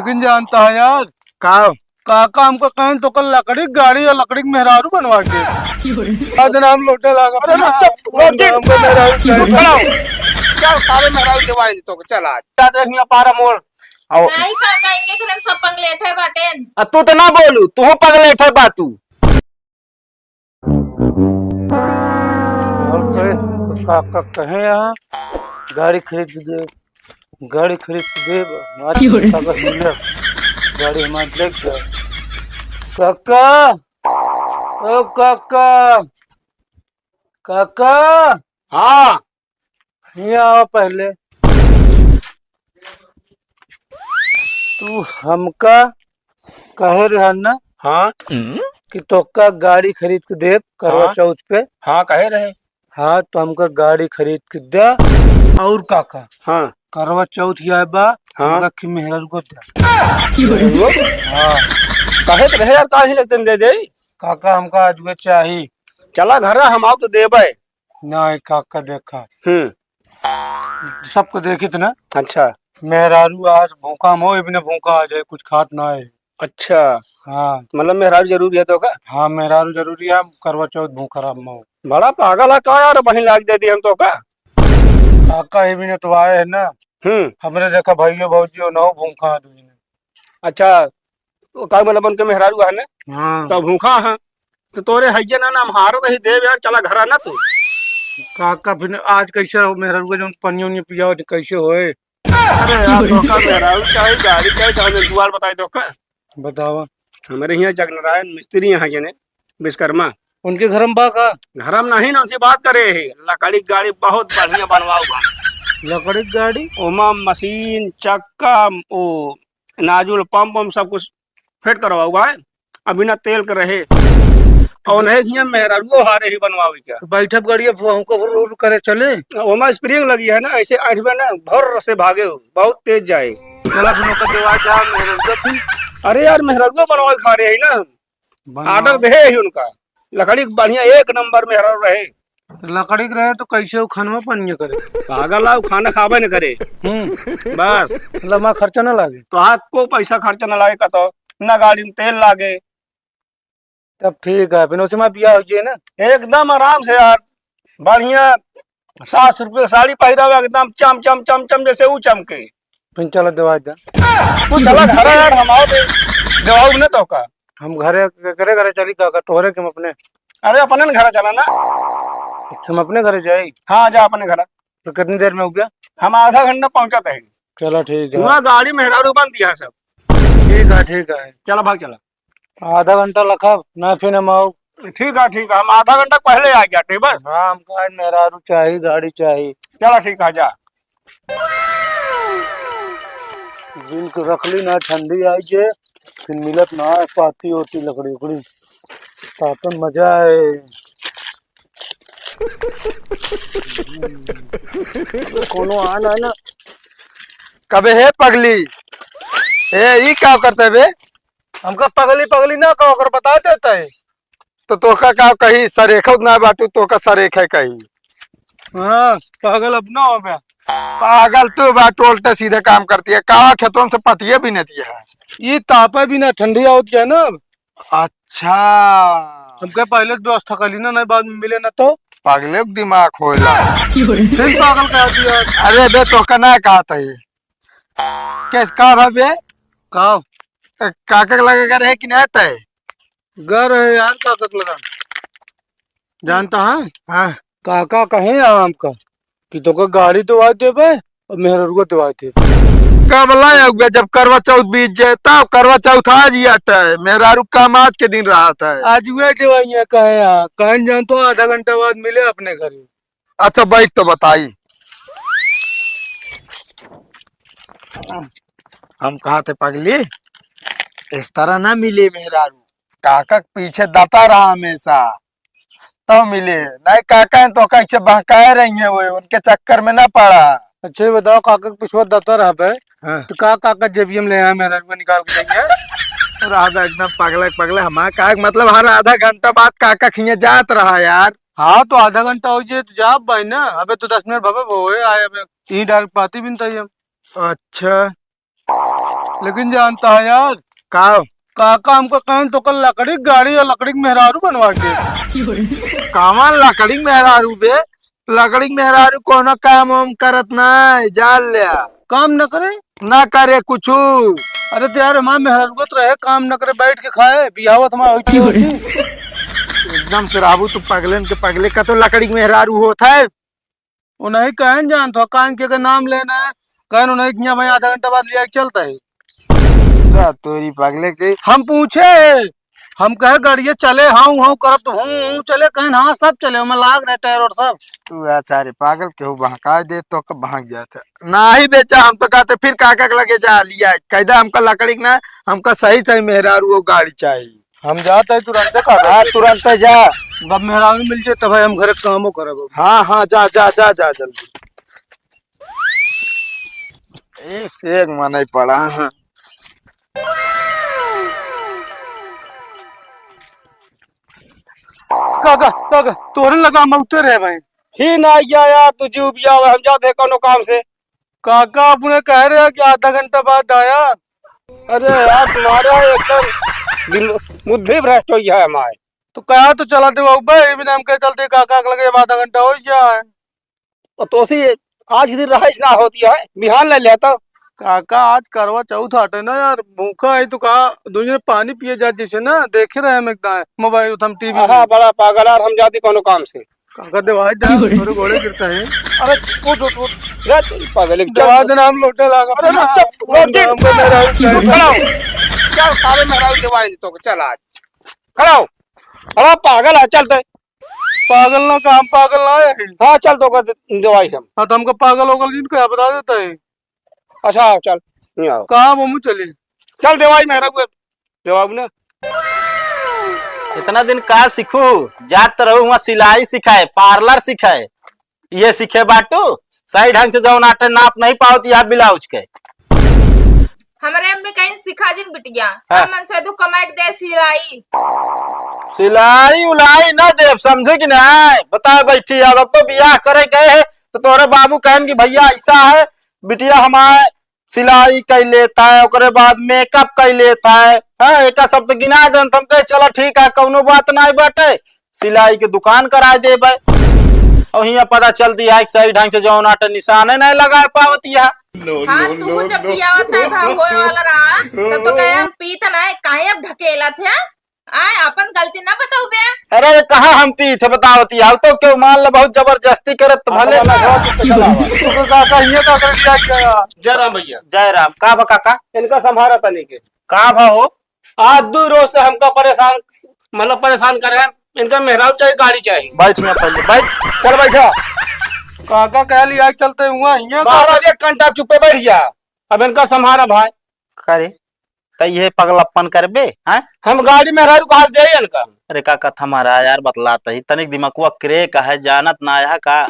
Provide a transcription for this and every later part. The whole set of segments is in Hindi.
लेकिन जानता है यार का काका हमको कहें तो कल लकड़ी गाड़ी और लकड़ी के मेहरारू बनवा के आज नाम लोटे लगा अरे हमको मेहरारू चाहिए। चल सारे मेहरारू दिवाई तो चल आज जाते हिया पारा मोड़ आओ नहीं काका इनके घर सब पंगलेट है बाटेन। तू तो ना बोलू तू पगले थे बातू और कहे काका कहे यहाँ गाड़ी खरीद दे गाड़ी खरीद दे काका मिले गाड़ी हमारे देख जाए काका ओ काका काका हाँ यहाँ आओ पहले तू हमका कहे रहा ना हाँ कि तोका गाड़ी खरीद के दे करवा हाँ। चौथ पे। हाँ कहे रहे हाँ तो हमका गाड़ी खरीद के दे और काका हाँ करवा चौथ ही बा हाँ। हमका कि मेहर को दे। हाँ कहे तो रहे यार काहे लगते दे दे काका हमका आज वे चाहिए। चला घर हम आओ तो देबे नहीं काका देखा सबको देखित ना अच्छा मेहरारू आज भूखा हो इबने भूखा आ जाए कुछ खात ना है। अच्छा हाँ मतलब मेहरारू जरूरी है तो का हाँ मेहरारू जरूरी है करवा चौथ भूखा रहा हो। बड़ा पागल है का यार बहन लाग दे दी हम तो का काका इबने तो आए है ना हमने देखा भाइयों भौजियों ना भूखा आदमी ने। अच्छा का मतलब उनके मेहरारू है ना हाँ तो भूखा है तो तोरे हइये ना हम हार रही देव यार चला घर ना तू काका फिर आज कैसे मेहरारू का जो पनियो नहीं पिया कैसे होए। अरे यार तो का मेहरारू चाहे गाड़ी चाहे तो हमें दुआर बताई दो का बतावा हमारे यहाँ जगनारायण मिस्त्री यहाँ जने विश्वकर्मा उनके घर में बा का घर में नहीं ना उनसे बात करे है लकड़ी की गाड़ी बहुत बढ़िया बनवाऊंगा लकड़ी की गाड़ी ओमा मशीन चक्का ओ नाजुल पंप वम सब कुछ फिट करवाऊंगा अभी ना तेल के रहे और नहीं हियां मेहरारू हारे ही बनवावे क्या तो बैठब गाड़िया हमको रोल करे चले ओमा स्प्रिंग लगी है ना ऐसे आठवें ना भर से भागे हो बहुत तेज जाए चला फिर ओकर देवा जा मेहरारू फिर अरे यार मेहरारू बनवाए खा रहे है ना आर्डर दे ही उनका लकड़ी बढ़िया एक नंबर मेहरारू रहे लकड़ी के रहे तो कैसे वो खानवा पानी करे पागल आओ खाना खावे न करे बस लम्बा खर्चा ना लागे तो आपको पैसा खर्चा न लागे तो ना गाड़ी में तेल लागे तब ठीक है फिर उसमें बिया हो जाए ना एकदम आराम से यार बढ़िया 700 रुपये साड़ी पहरावे एकदम चम चम चम चम जैसे वो चमके फिर चलो दवा जा तू चला घर यार हम आओ दे देवाऊ न तो का हम घरे करे घरे चली काका तोहरे के हम अपने अरे अपने न घर चला ना हम अपने घरे जाए। हाँ जा अपने घर तो कितनी देर में हो गया हम आधा घंटा पहुंचाते हैं चलो ठीक है वहाँ गाड़ी मेहरारू बन दिया सब ठीक है चला भाग चला आधा घंटा लखा ना फिर हम आओ। ठीक है हम आधा घंटा पहले आ गया ठीक बस हाँ हमको आज मेहरारू चाहिए गाड़ी चाहिए। चला ठीक है जा दिन को रख ली ना ठंडी आई जे फिर मिलत ना पाती होती लकड़ी उकड़ी तापन मजा है। कोनो आना ना कबे है पगली ए ई क्या करते बे हमका पगली पगली ना कहो कर बता देता है तो का का कही सरेखा ना बाटू तो का सरेखा कही हाँ पागल अपना हो गया पागल तू बाटू उल्टा सीधे काम करती है कावा खेतों से पतिये भी नहीं है ये तापा भी ना ठंडी होती है ना। अच्छा हमके पहले व्यवस्था कर ली ना नहीं बाद में मिले ना तो पागले का दिमाग होला फिर पागल कह दिया। अरे बे तो का ना कहा था ये कैस का भाबे का काका लगा रहे कि नहीं तय घर है यार काका लगा जानता है हाँ काका कहे हमका कि तो गाड़ी तो आ दे और मेहरारू को दवा दे कब लाया जब करवा चौथ बीत जाए तब करवा चौथ आज ही आता है मेहरारू काम आज के दिन रहा था आज वे दवाइयाँ कहे यहाँ कहीं जान तो आधा घंटा बाद मिले अपने घर। अच्छा बैठ तो बताई हम कहा थे पगली इस तरह ना मिले मेहरारू काका पीछे दाता रहा हमेशा तो मिले नहीं काका तो कैसे बहकाए रही है वो उनके चक्कर में ना पड़ा। अच्छा ये बताओ काका के पिछवा दाता रहा पे हाँ। तो काका जेबीएम ले आया मेहरारू को निकाल के देंगे और आधा एकदम पगले हमारा का मतलब हर आधा घंटा बाद काका खिया जात रहा यार। हाँ तो आधा घंटा हो जाए तो जा भाई ना अबे तो 10 मिनट भवे वो आए अबे यही डाल पाती भी नहीं था। अच्छा लेकिन जानता है यार, का काका हमको कहें तो कल लकड़ी की गाड़ी और लकड़ी की मेहरारू बनवा के। कामन लकड़ी मेहरारू बे, लकड़ी मेहरारू कोनो काम वाम करत नहीं, जान लिया। काम न करे? ना करे कुछ। अरे तो यार हमारे मेहरारू तो रहे, काम न करे बैठ के खाए, बिहावत हमारा होती है। एकदम से राबू तू पगलन के पगले का तो लकड़ी मेहरारू होता है। वो नहीं कहन जान तो कान के नाम लेना है, कहन नहीं किया भाई आधा घंटा बाद लिया के चलता है। तोरी पगले के हम पूछे, हम कहे गाड़िया चले, हाँ करब तो हूँ चले, कहन हाँ सब चले, मैं लाग रहे टायर और सब। तू सारे पागल केहू बहका दे तो कब भाग जाता ना ही बेचा। हम तो कहते फिर काका के लगे जा लिया कहदा हमका लकड़ी ना, हमका सही सही मेहरारू वो गाड़ी चाहिए। हम जाते है तुरंत हाँ तुरंत जा। जब मेहरारू मिल जाए तब हम घर कामो करब। हाँ हाँ जा जा जा जा जल्दी। एक से एक मन पड़ा। हाँ काका काका तोरे लगा हम उतर रहे भाई ही ना यार तू जीव बिया हम जाते कोनो काम से। काका अपने कह रहे हैं कि आधा घंटा बाद आया। अरे यार तुम्हारा एकदम बुद्धि भ्रष्ट हो गया है हमारे। तो कहा तो चला दे भाई बिना हम कह चलते काका के लगे आधा घंटा हो गया है। तो सी आज की दिन रहाइश ना होती है, बिहान ले लेता। काका आज करवा चौथ हटे ना यार, भूखा है तो कहा दुनिया पानी पिए जा जैसे ना, देखे रहे हम एकदम मोबाइल हम टीवी। हाँ बड़ा पागल यार, हम जाते कोनो काम से। काका दवाई जा थोड़े घोड़े गिरता है। अरे उठ उठ उठ जा पागल दवा देना हम लौटे लागा। अरे खड़ा हो, चल सारे मेहरारू दवाई तो चल आज खड़ा हो। अरे पागल है, चलते पागल ना काम पागल ना है। हाँ चल तो दवाई हम। हाँ तो हमको पागल होगल जिनको क्या बता देता है। अच्छा आओ चल, नहीं आओ कहाँ मम्मी चले चल दवाई मेहरारू दवाई ना। इतना दिन का सीखू, जात रहू वहाँ सिलाई सिखाए, पार्लर सिखाए, ये सीखे बाटू सही ढंग से जौन आटे नाप नहीं पाओती आप ब्लाउज के। हमारे अम्मी कहीं सिखा दिन बिटिया, हाँ। हम मन से तू कमाई के दे सिलाई। सिलाई उलाई ना देव, समझे कि नहीं? बता बैठी यार, अब तो बियाह करे गए है तो तोरे बाबू कहन कि भैया ऐसा है बिटिया हमारे सिलाई कर लेता है, ओकरे बाद मेकअप कर लेता है। हाँ एक शब्द गिना दे तुम कहे चलो ठीक है कौनो बात नहीं बाटे, सिलाई के दुकान करा दे और यहाँ पता चल दिया है सही ढंग से जौन आटे निशाने नहीं लगा पावती है। हाँ तू जब बियावत है भाव होए वाला रहा तब तो कहे हम पीत ना काहे अब ढकेला थे। आए अपन गलती ना बताऊ बे। अरे कहाँ हम पी थे बतावती है, तो क्यों मान लो बहुत जबरदस्ती करत तो भले। काका ये का कर दिया क्या? जय राम भैया। जय राम। का बा काका? इनका संभारा तनी के का भा हो? आज 2 रोज से हमका परेशान मतलब परेशान कर रहे हैं। इनका मेहराब चाहिए, गाड़ी चाहिए। बैठ में पहले बैठ। चल बैठा। काका कह लिया चलते हुआ ये बाहर 1 घंटा चुप्पे बैठ जा। अब इनका संभारा भाई। करे तो ये पगलप्पन करबे हैं? हम गाड़ी मेहरारू कहा से दे इनका। अरे काका हमारा यार बतलाता ही तनिक दिमागवा क्रे का है जानत ना आया का।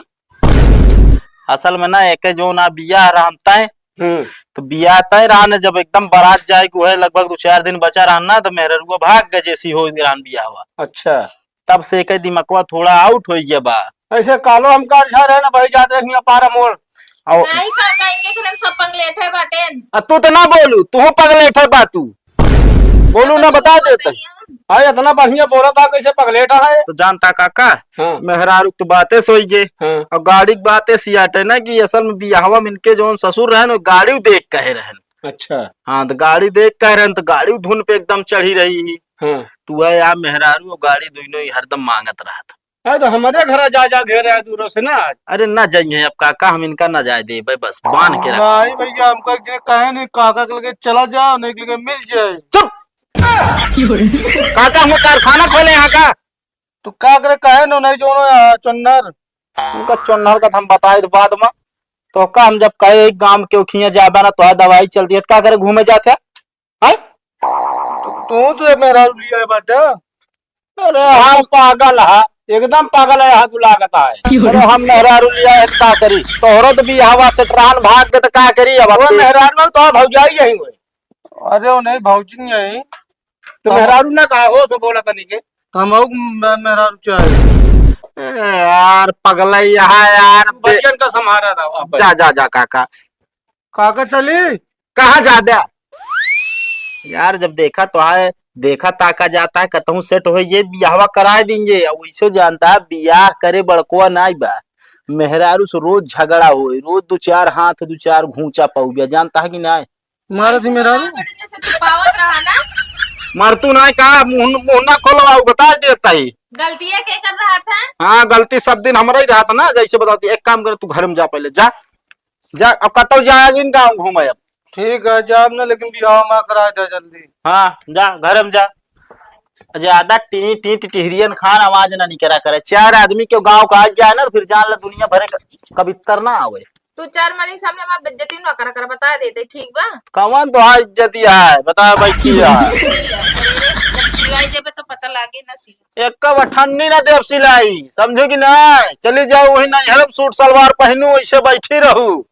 असल में ना एक जो ना बिया रहता है तो बिया तय रहने जब एकदम बारात जाए को है लगभग 2-4 दिन बचा रहना तो मेहरुआ भाग गए जैसी हो रान बिया हुआ। अच्छा तब से एक दिमागवा थोड़ा आउट हो गया बा। ऐसे कालो हम कार छा रहे ना भाई जाते हैं पारा मोड़। नहीं काका इनके घर सब पंगलेट है बाटेन। तू तो ना बोलू, तू पगलेट है बा, तू बोलू ना बता देते। हाँ इतना बढ़िया बोला था कैसे पगलेटा है। तो जानता काका हाँ। मेहरारू तो बातें सोई गे हाँ। और गाड़ी की बातें सियाटे ना कि असल में बियाहवा में इनके जो ससुर रहन गाड़ी देख कहे रहन। अच्छा हाँ तो गाड़ी देख कह रहन तो गाड़ी धुन पे एकदम चढ़ी रही। हाँ। तू है यार मेहरारू गाड़ी दोनों ही हरदम मांगत रहा था। तो हमारे घर जा जा घेर रहे दूरों से ना। अरे ना जाइए अब काका, हम इनका ना जाए दे बस बांध के रख। नहीं भैया हमको एक दिन कहे नहीं काका के लगे चला जाओ नहीं के लगे मिल जाए। चुप काका हम कारखाना खोले यहाँ का। तो क्या करे कहे नो नहीं जो चुन्नर उनका चुन्नर का हम बताए बाद में तो का हम जब कहे एक गांव के उखिया जाबा ना तो दवाई चलती है क्या करे घूमे जाते है? तो मेहरारू लिया है बाटा। अरे हम पागल है, एकदम पागल है तू लागत है। अरे हम मेहरारू लिया है का करी तोहरो तो बियाहवा से ट्रान भाग गए तो का करी अब वो मेहरारू तो भौजाई यही हुए। अरे वो नहीं भौजी नहीं आई तो मेहरारू ना कहा हो तो बोला तनी के हम मेहरारू चाहिए। यार पगला यहाँ यार बच्चन का संभारा था। जा जा जा काका। काका चली कहाँ जा दे? यार जब देखा तो है, देखा ताका जाता है, कतहू सेट हो ये बियाहवा कराए देंगे। वैसे जानता है बियाह करे बड़कुआ नाई बा, मेहरारू से रोज झगड़ा होए, रोज दो चार हाथ दो चार घूंचा पाऊ गया, जानता है कि नहीं? मारा थी मेरा रू। जैसे तू पावत रहा ना, मरतू नहीं कहा मुंह ना खोलवाऊ, बता देता ही। गलतियां क्या कर रहा था? हाँ गलती सब दिन हमारा ही रहा था ना। जैसे बताती, एक काम कर, तू घर में जा, पहले जा जा। अब कतौ जाए दिन गाँव घूमे अब। ठीक है जाब ना, लेकिन बियाह मा कराए था जल्दी। हाँ जा घर में जा। ज्यादा टी टी टिहरियन खान आवाज ना निकरा करे। चार आदमी के गांव का आज जाए ना तो फिर जान ला दुनिया भरे कवितर ना आवे। तू चार मारी सामने हमारा बेइज्जती ना करा कर, बता देते ठीक बा। कौन तो है इज्जतिया है, बता बैठी है। जब सिलाई देबे तो पता लागे ना सी। एक ठंडी ना देव सिलाई, समझो कि नहीं? चली जाओ वही नहीं, सूट सलवार पहनू, ऐसे बैठी रहू।